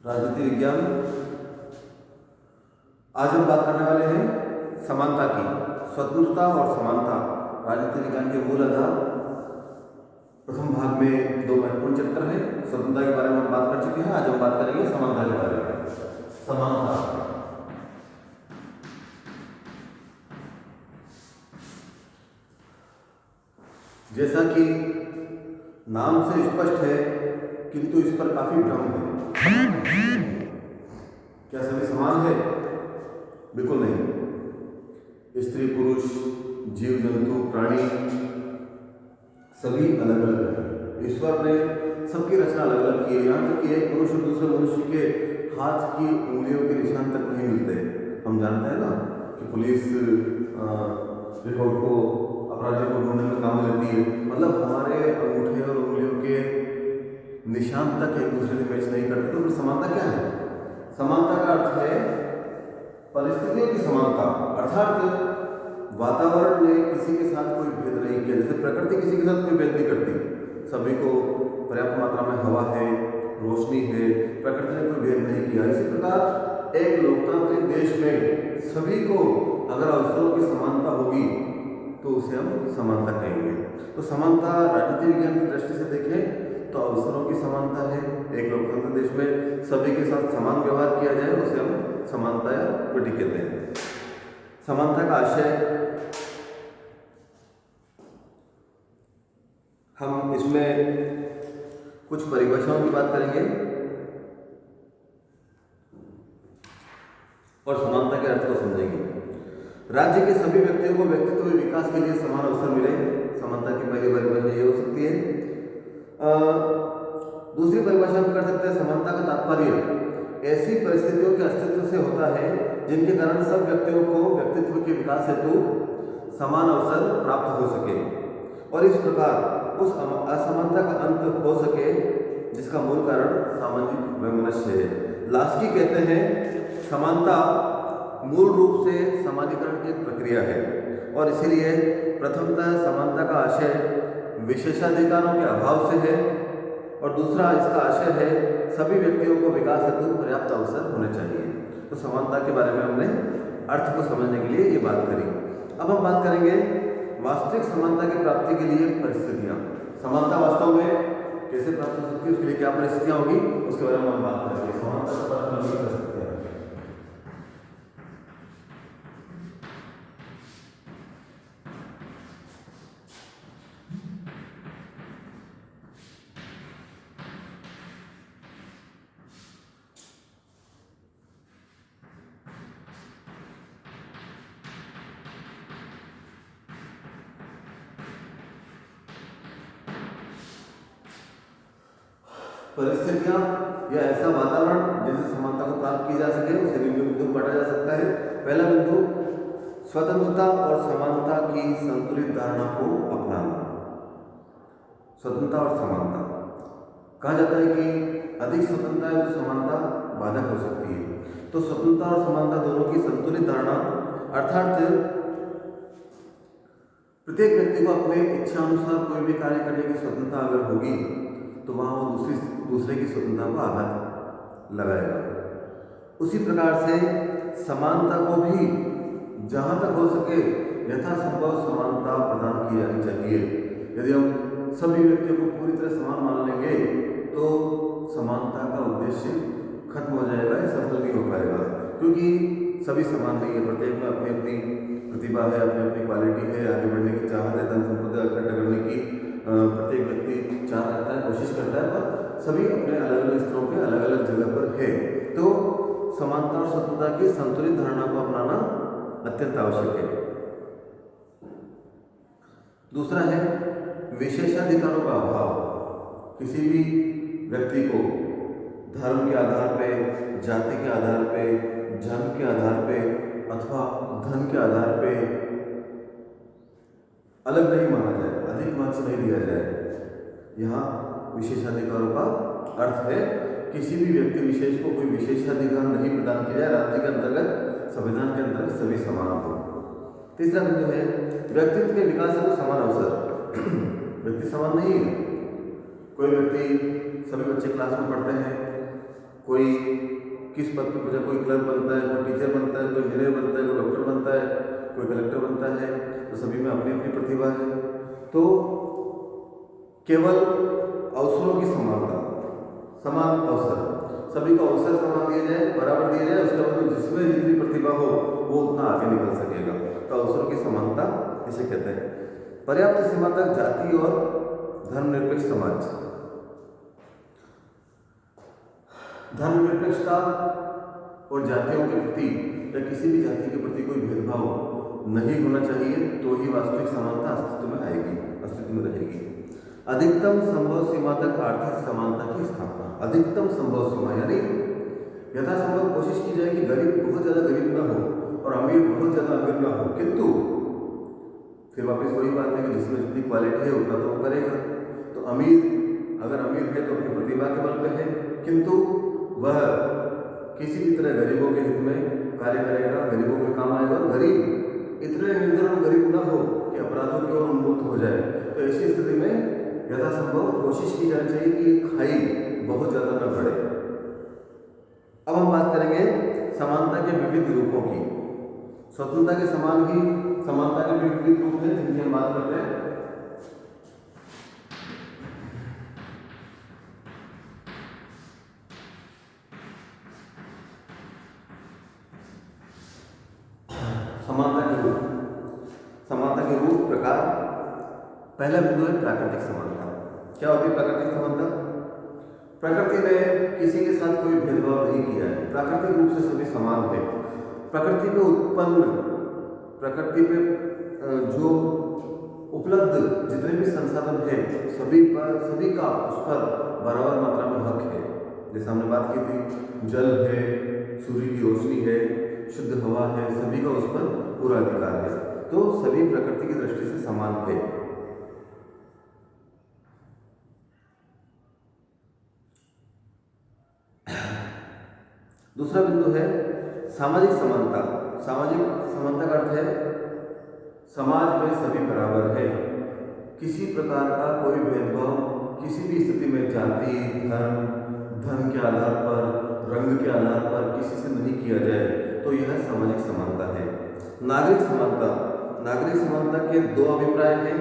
राजनीति विज्ञान। आज हम बात करने वाले हैं समानता की। स्वतंत्रता और समानता राजनीति विज्ञान के मूल आधार। प्रथम भाग में दो महत्वपूर्ण चैप्टर हैं। स्वतंत्रता के बारे में हम बात कर चुके हैं। आज हम बात करेंगे समानता के बारे में। समानता जैसा कि नाम से स्पष्ट है, किंतु इस पर काफी भ्रम है। क्या सभी समान है? बिल्कुल नहीं। स्त्री पुरुष, जीव जंतु, प्राणी सभी अलग अलग हैं। ईश्वर ने सबकी रचना अलग अलग की है। यहाँ तक कि एक मनुष्य दूसरे मनुष्य के हाथ की उंगलियों के निशान तक नहीं मिलते। हम जानते हैं ना कि पुलिस रिपोर्ट को अपराधियों को ढूंढने में काम लेती है। मतलब हमारे अंगूठे और उंगलियों के निशान तक एक दूसरे से मैच नहीं करते। तो फिर समानता क्या है? समानता का अर्थ है परिस्थितियों की समानता, अर्थात वातावरण ने किसी के साथ कोई भेद नहीं किया। जैसे प्रकृति किसी के साथ कोई भेद नहीं करती। सभी को पर्याप्त मात्रा में हवा है, रोशनी है, प्रकृति ने कोई भेद नहीं किया। इसी प्रकार एक लोकतांत्रिक देश में सभी को अगर अवसरों की समानता होगी तो उसे हम समानता कहेंगे। तो समानता राजनीति विज्ञान की दृष्टि से देखें तो अवसरों की समानता है। एक लोकतंत्र देश में सभी के साथ समान व्यवहार किया जाए उसे हम समानता या इक्विटी कहते हैं। समानता का आशय हम इसमें कुछ परिभाषाओं की बात करेंगे और समानता के अर्थ को समझेंगे। राज्य के सभी व्यक्तियों को व्यक्तित्व विकास के लिए समान अवसर मिले। समानता की पहली परिभाषा ये हो सकती है। दूसरी परिभाषा हम कर सकते हैं। समानता का तात्पर्य ऐसी परिस्थितियों के अस्तित्व से होता है जिनके कारण सब व्यक्तियों को व्यक्तित्व के विकास हेतु समान अवसर प्राप्त हो सके और इस प्रकार उस असमानता का अंत हो सके जिसका मूल कारण सामाजिक वैमनस्य है। लास्की कहते हैं समानता मूल रूप से समाजीकरण की एक प्रक्रिया है और इसीलिए प्रथमतः समानता का आशय विशेषाधिकारों के अभाव से है और दूसरा इसका आशय है सभी व्यक्तियों को विकास हेतु पर्याप्त अवसर होने चाहिए। तो समानता के बारे में हमने अर्थ को समझने के लिए ये बात करी। अब हम बात करेंगे वास्तविक समानता की प्राप्ति के लिए परिस्थितियाँ। समानता वास्तव में कैसे प्राप्त हो सकती है, उसके लिए क्या परिस्थितियाँ होगी, उसके बारे में हम बात करेंगे। समानता का प्राप्त करने की परिस्थितियाँ। परिस्थितियां या ऐसा वातावरण जिससे समानता को प्राप्त की जा सके उसे बिंदु बांटा जा सकता है। पहला बिंदु स्वतंत्रता और समानता की संतुलित धारणा को अपनाना। स्वतंत्रता और समानता कहा जाता है कि अधिक स्वतंत्रता है तो समानता बाधक हो सकती है। तो स्वतंत्रता और समानता दोनों की संतुलित धारणा अर्थात प्रत्येक व्यक्ति को अपने इच्छा अनुसार कोई भी कार्य करने की स्वतंत्रता अगर होगी तो वहाँ वो दूसरे की स्वतंत्रता को आघात लगाएगा। उसी प्रकार से समानता को भी जहाँ तक हो सके यथासंभव समानता प्रदान की जानी चाहिए। यदि हम सभी व्यक्तियों को पूरी तरह समान मान लेंगे तो समानता का उद्देश्य खत्म हो जाएगा, या सफल नहीं हो पाएगा, क्योंकि सभी समान नहीं है। प्रत्येक में अपनी अपनी प्रतिभा है, अपनी अपनी क्वालिटी है, आगे बढ़ने की चाहत है, धन संपदा इकट्ठा करने की प्रत्येक व्यक्ति चाह करता है, कोशिश करता है, पर सभी अपने अलग अलग स्तरों पे अलग अलग जगह पर है। तो समानता और स्वतंत्रता की संतुलित धारणा को अपनाना अत्यंत आवश्यक है। दूसरा है विशेषाधिकारों का अभाव। किसी भी व्यक्ति को धर्म के आधार पे, जाति के आधार पे, जन्म के आधार पे अथवा धन के आधार पे अलग नहीं माना जाए, अधिक महत्व नहीं दिया जाए। यहाँ विशेषाधिकारों का अर्थ है किसी भी व्यक्ति विशेष को कोई विशेषाधिकार नहीं प्रदान किया जाए। राज्य के अंतर्गत, संविधान के अंतर्गत सभी समान हो। तीसरा बिंदु है व्यक्तित्व के विकास को समान अवसर। व्यक्ति समान नहीं है। कोई व्यक्ति, सभी बच्चे क्लास में पढ़ते हैं, कोई किस पद पर पहुंचा, कोई क्लर्क बनता है, कोई टीचर बनता है, कोई इंजीनियर बनता है, कोई डॉक्टर बनता है, कोई कलेक्टर बनता है। तो सभी में अपनी अपनी प्रतिभा है। तो केवल अवसरों की समानता, समान अवसर, सभी को अवसर समान दिए जाए, बराबर दिए जाए, उसके बाद जिसमें जितनी प्रतिभा हो वो उतना आगे निकल सकेगा। तो अवसरों की समानता इसे कहते हैं। पर्याप्त सीमा तक जाति और धर्मनिरपेक्ष समाज। धर्मनिरपेक्षता और जातियों के प्रति या किसी भी जाति के प्रति कोई भेदभाव नहीं होना चाहिए, तो ही वास्तविक समानता अस्तित्व में आएगी, अस्तित्व में रहेगी। अधिकतम संभव सीमा तक आर्थिक समानता की स्थापना। अधिकतम संभव सीमा यानी यथासंभव कोशिश की जाए कि गरीब बहुत ज़्यादा गरीब ना हो और अमीर बहुत ज़्यादा अमीर ना हो, किंतु फिर वापस वही बात है कि जिसमें जितनी क्वालिटी है उतना तो वो करेगा। तो अमीर अगर अमीर है तो अपनी प्रतिभा के बल पे है, किंतु वह किसी भी तरह गरीबों के हित में कार्य करेगा, गरीबों के काम आएगा। और गरीब इतने निर्धन और गरीब ना हो कि अपराधों की ओर उन्मुक्त हो जाए। तो ऐसी स्थिति में यथासंभव कोशिश की जानी चाहिए कि खाई बहुत ज़्यादा न बढ़े। अब हम बात करेंगे समानता के विविध रूपों की। स्वतंत्रता के समान ही समानता के भी विविध रूप हैं जिनकी हम बात करते हैं। समानता के रूप प्रकार। पहला बिंदु है प्राकृतिक समानता। क्या होती है प्राकृतिक समानता? प्रकृति ने किसी के साथ कोई भेदभाव नहीं किया है, प्राकृतिक रूप से सभी समान है। प्रकृति पे उत्पन्न, प्रकृति पे जो उपलब्ध जितने भी संसाधन है सभी का उस पर बराबर मात्रा में हक है। जैसे हमने बात की थी, जल है, सूर्य की रोशनी है, शुद्ध हवा है, सभी का उस पर पूरा अधिकार है। तो सभी प्रकृति की दृष्टि से समान है। दूसरा बिंदु है सामाजिक समानता। सामाजिक समानता का अर्थ है समाज में सभी बराबर है, किसी प्रकार का कोई भेदभाव किसी भी स्थिति में जाति, धर्म, धन के आधार पर, रंग के आधार पर किसी से नहीं किया जाए, तो यह सामाजिक समानता है। नागरिक समानता। नागरिक समानता के दो अभिप्राय हैं।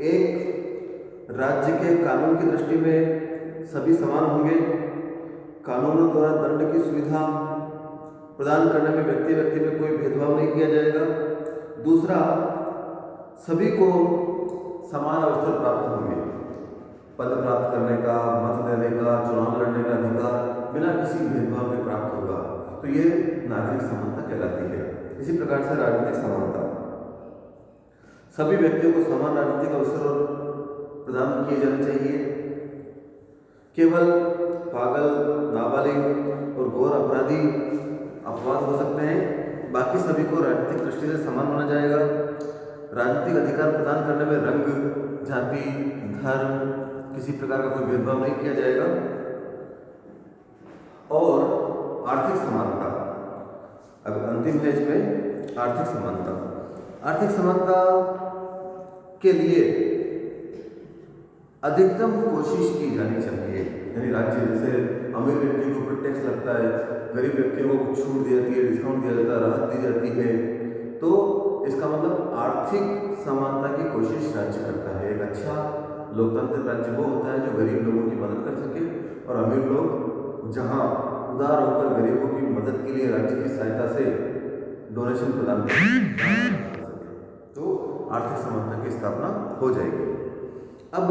एक, राज्य के कानून की दृष्टि में सभी समान होंगे, कानूनों द्वारा दंड की सुविधा प्रदान करने में व्यक्ति में कोई भेदभाव नहीं किया जाएगा। दूसरा, सभी को समान अवसर प्राप्त होंगे, पद प्राप्त करने का, मत देने का, चुनाव लड़ने का अधिकार बिना किसी भेदभाव के प्राप्त होगा। तो ये नागरिक समानता कहलाती है। इसी प्रकार से राजनीतिक समानता। सभी व्यक्तियों को समान राजनीतिक अवसर प्रदान किए जाने चाहिए। केवल पागल, नाबालिग और गौर अपराधी अपवाद हो सकते हैं, बाकी सभी को राजनीतिक दृष्टि से समान माना जाएगा। राजनीतिक अधिकार प्रदान करने में रंग, जाति, धर्म, किसी प्रकार का कोई भेदभाव नहीं किया जाएगा। और आर्थिक समानता, अब अंतिम है इसमें आर्थिक समानता। आर्थिक समानता के लिए अधिकतम कोशिश की जानी चाहिए। यानी राज्य जैसे अमीर व्यक्ति के ऊपर टैक्स लगता है, गरीब व्यक्तियों को छूट दी जाती है, डिस्काउंट दिया जाता है, राहत दी जाती है, तो इसका मतलब आर्थिक समानता की कोशिश राज्य करता है। एक अच्छा लोकतांत्रिक राज्य वो होता है जो गरीब लोगों की मदद कर सके, और अमीर लोग जहां उदार होकर गरीबों की मदद के लिए राज्य की सहायता से डोनेशन प्रदान कर सके, तो आर्थिक समानता की स्थापना हो जाएगी। अब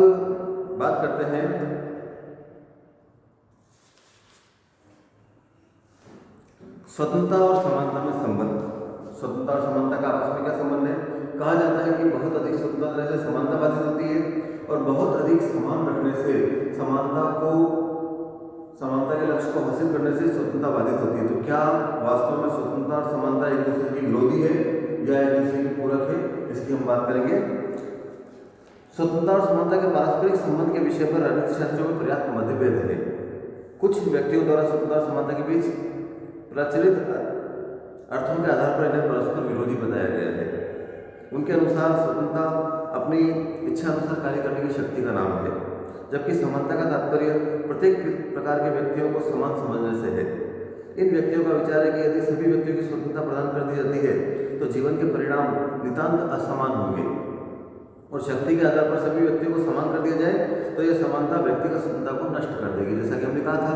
बात करते हैं स्वतंत्रता और समानता में संबंध। स्वतंत्रता और समानता का आपस में क्या संबंध है? कहा जाता है कि बहुत अधिक स्वतंत्रता रहने से समानता बाधित होती है, और बहुत अधिक समान रखने से समानता के लक्ष्य को हासिल करने से स्वतंत्रता बाधित होती है। तो क्या वास्तव में स्वतंत्रता और समानता एक दूसरे की विरोधी है या एक दूसरे की पूरक है? इसकी हम बात करेंगे। स्वतंत्रता और समानता के पारस्परिक संबंध के विषय पर राजनीति शास्त्रों में पर्याप्त मतभेद है। कुछ व्यक्तियों द्वारा स्वतंत्रता और समानता के बीच प्रचलित अर्थों के आधार पर इन्हें परस्पर विरोधी बताया गया है। उनके अनुसार स्वतंत्रता अपनी इच्छा अनुसार कार्य करने की शक्ति का नाम है, जबकि समानता का तात्पर्य प्रत्येक प्रकार के व्यक्तियों को समान समझने से है। इन व्यक्तियों का विचार है कि यदि सभी व्यक्तियों की स्वतंत्रता प्रदान कर दी जाती है तो जीवन के परिणाम नितांत असमान होंगे, और शक्ति के आधार पर सभी व्यक्तियों को समान कर दिया जाए तो यह समानता व्यक्तिगत स्वतंत्रता को नष्ट कर देगी। जैसा कि हमने कहा था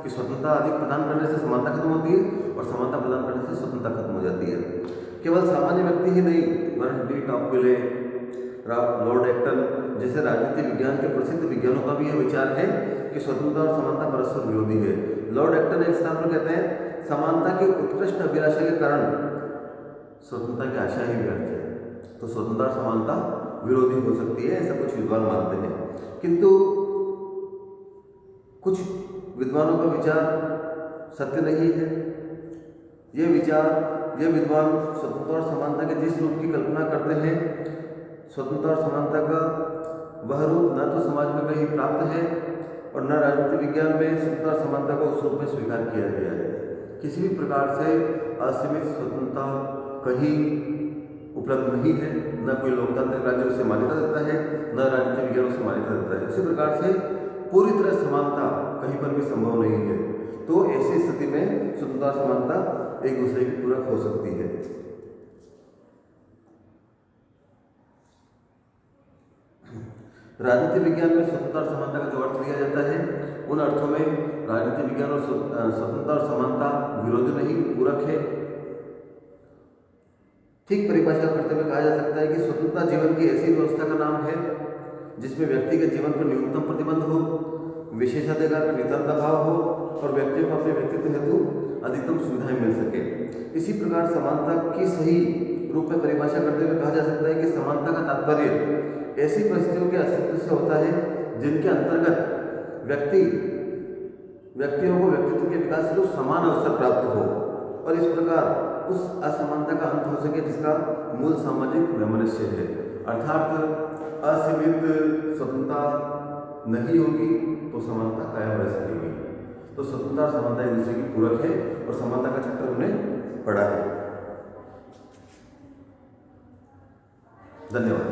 कि स्वतंत्रता अधिक प्रदान करने से समानता खत्म होती है और समानता प्रदान करने से स्वतंत्रता खत्म हो जाती है। केवल सामान्य व्यक्ति ही नहीं वरन डी टॉकविले, लॉर्ड एक्टन जैसे राजनीति विज्ञान के प्रसिद्ध विज्ञानों का भी यह विचार है कि स्वतंत्रता और समानता परस्पर विरोधी है। लॉर्ड एक्टन एक स्थान पर कहते हैं समानता की उत्कृष्ट अभिलाषा के कारण स्वतंत्रता की आशा ही व्यर्थ है। तो स्वतंत्रता और समानता विरोधी हो सकती है, ऐसा कुछ विद्वान मानते हैं, किंतु कुछ विद्वानों का विचार सत्य नहीं है। ये विद्वान स्वतंत्रता और समानता के जिस रूप की कल्पना करते हैं, स्वतंत्रता और समानता का वह रूप न तो समाज में कहीं प्राप्त है और न राजनीतिक विज्ञान में स्वतंत्रता और समानता को उस रूप में स्वीकार किया गया है। किसी भी प्रकार से असीमित स्वतंत्रता कहीं उपलब्ध नहीं है, न कोई लोकतांत्रिक राज्य उसे मान्यता देता है, न राजनीतिक विज्ञान उसे मान्यता देता है। इसी प्रकार से पूरी तरह समानता कहीं पर भी संभव नहीं है। तो ऐसी स्थिति में स्वतंत्रता और समानता एक दूसरे की पूरक हो सकती है। राजनीतिक विज्ञान में स्वतंत्रता और समानता का जो अर्थ लिया जाता है, उन अर्थों में राजनीतिक विज्ञान और स्वतंत्रता और समानता विरोधी नहीं, पूरक है। ठीक परिभाषा करते हुए कहा जा सकता है कि स्वतंत्रता जीवन की ऐसी व्यवस्था का नाम है जिसमें व्यक्तिगत जीवन पर न्यूनतम प्रतिबंध हो, विशेषाधिकार का नितांत अभाव हो और व्यक्तियों को अपने व्यक्तित्व हेतु अधिकतम सुविधाएं मिल सके। इसी प्रकार समानता की सही रूप में परिभाषा करते हुए कहा जा सकता है कि समानता का तात्पर्य ऐसी परिस्थितियों के अस्तित्व से होता है जिनके अंतर्गत व्यक्तियों को व्यक्तित्व के विकास हेतु समान अवसर प्राप्त हो और इस प्रकार उस असमानता का अंत हो सके जिसका मूल सामाजिक वैमनस्य है। अर्थात असीमित स्वतंत्रता नहीं होगी तो समानता कायम रह सकेगी। तो स्वतंत्रता और समानता एक दूसरे की पूरक है और समानता का चक्कर हमने पढ़ा है। धन्यवाद।